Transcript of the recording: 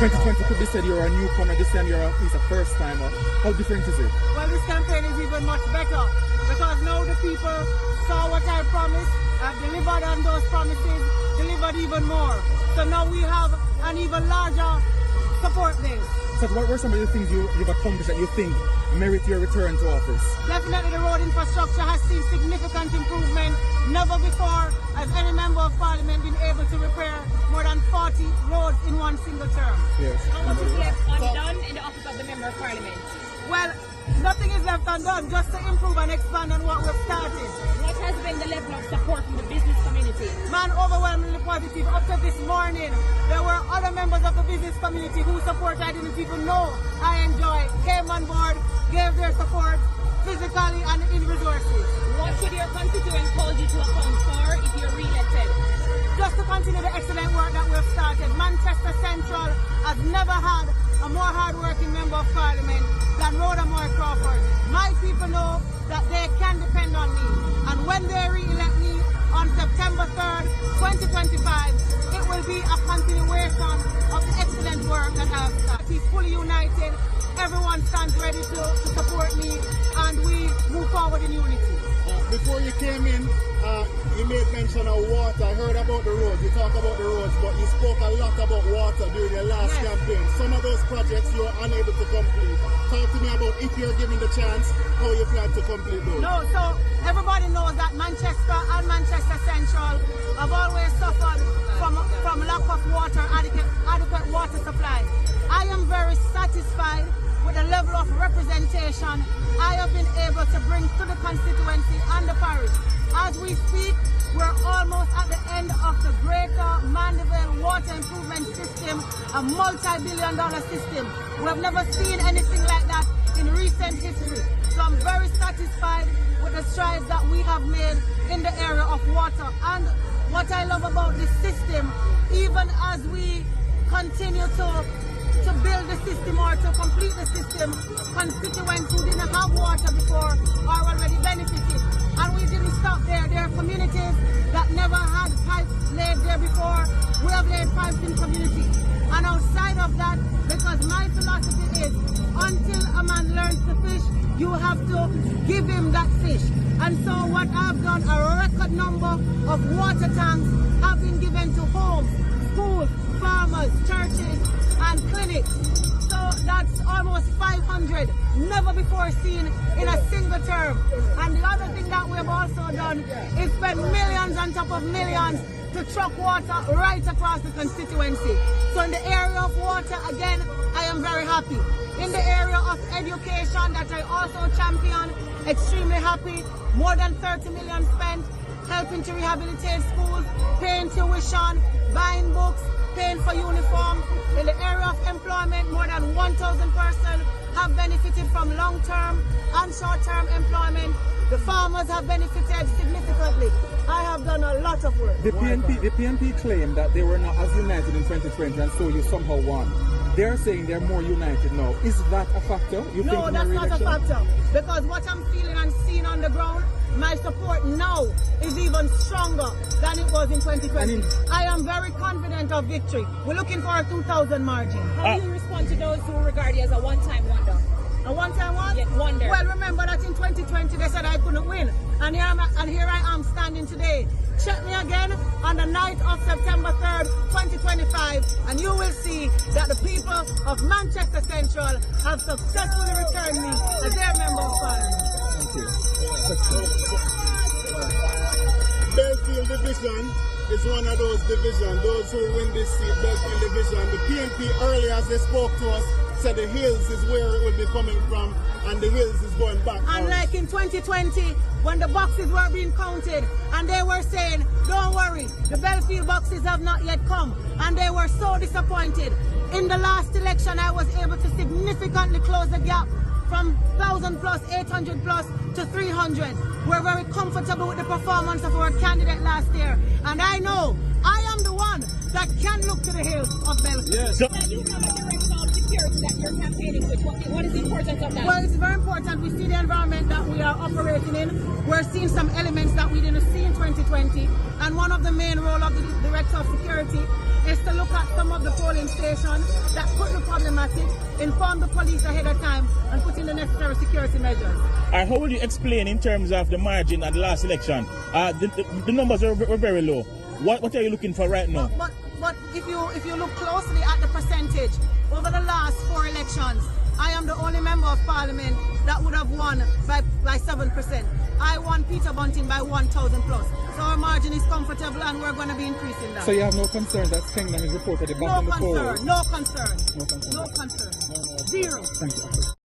2020 could be said you're a newcomer, this time you're at least a first timer. How different is it? Well, this campaign is even much better because now the people saw what I promised, I've delivered on those promises, delivered even more. So now we have an even larger support base. So what were some of the things you've accomplished that you think merit your return to office? Definitely the road infrastructure has seen significant improvement. Never before has any member of parliament been able to repair more than 40 roads in one single term. Yes. How much is left undone in the office of the member of parliament? Well, nothing is left undone, just to improve and expand on what we've started. What has been the level of support from the business community? Man, overwhelmingly positive. Up to this morning, there were other members of the business community whose support I didn't even know I enjoy, came on board, gave their support physically and in resources. What should your constituents hold you to account for if you're re-elected? Just to continue the excellent work that we've started. Manchester Central has never had a more hard-working member of parliament than Crawford. My people know that they can depend on me, and when they re-elect me on September 3rd, 2025, it will be a continuation of the excellent work that I have started. He's fully united, everyone stands ready to support me, and we move forward in unity. Before you came in, you made mention of water. I heard about the roads. You talk about the roads, but you spoke a lot about water during your last campaign. Some of those projects you were unable to complete. Talk to me about, if you're given the chance, how you plan to complete those. No, so everybody knows that Manchester and Manchester Central have always suffered from lack of water, adequate water supply. I am very satisfied with the level of representation I have been able to bring to the constituency and the parish. As we speak, we're almost at the end of the Greater Mandeville Water Improvement System, a multi-billion-dollar system. We have never seen anything like that in recent history. So I'm very satisfied with the strides that we have made in the area of water. And what I love about this system, even as we continue to build the system or to complete the system, constituents who didn't have water before are already benefiting. And we didn't stop there. There are communities that never had pipes laid there before. We have laid pipes in communities. And outside of that, because my philosophy is, until a man learns to fish, you have to give him that fish. And so what I've done, a record number of water tanks have been given to homes, schools, farmers, churches, and clinics. So that's almost 500, never before seen in a single term. And the other thing that we have also done is spend millions on top of millions to truck water right across the constituency. So in the area of water, again, I am very happy. In the area of education that I also champion, extremely happy. More than 30 million spent helping to rehabilitate schools, paying tuition, buying books, paying for uniform. In the area of employment, more than 1,000 persons have benefited from long-term and short-term employment. The farmers have benefited significantly. I have done a lot of work. The PNP claimed that they were not as united in 2020 and so you somehow won. They're saying they're more united now. Is that a factor? No, that's not a factor. Because what I'm feeling and seeing on the ground, my support now is even stronger than it was in 2020. I am very confident of victory. We're looking for a 2,000 margin. How do you respond to those who regard you as a one-time wonder? A one-time what? Yeah, wonder. Well, remember that in 2020 they said I couldn't win. And here I am standing today. Check me again on the night of September 3rd, 2025, and you will see that the people of Manchester Central have successfully returned me as their member of parliament. Thank you. Belfield Division is one of those divisions. Those who win this seat, Belfield Division, the PNP earlier as they spoke to us, said the hills is where it will be coming from, and the hills is going back. Unlike in 2020, when the boxes were being counted, and they were saying, don't worry, the Belfield boxes have not yet come, and they were so disappointed. In the last election, I was able to significantly close the gap from 1,000 plus, 800 plus to 300. We're very comfortable with the performance of our candidate last year, and I know I am the one that can look to the hills of Belfield. Yes. Now you have a director of security that you're campaigning with? What is the importance of that? Well, it's very important. We see the environment that we are operating in. We're seeing some elements that we didn't see in 2020. And one of the main role of the Director of Security is to look at some of the polling stations that could be problematic, inform the police ahead of time, and put in the necessary security measures. How will you explain in terms of the margin at the last election? The numbers were very low. What are you looking for right now? But if you look closely at the percentage over the last 4 elections, I am the only member of parliament that would have won by 7%. I won Peter Bunting by 1,000 plus. So our margin is comfortable and we're going to be increasing that. So you have no concern that Kingdom is reported the bottom of the poll? No concern. Zero. Thank you.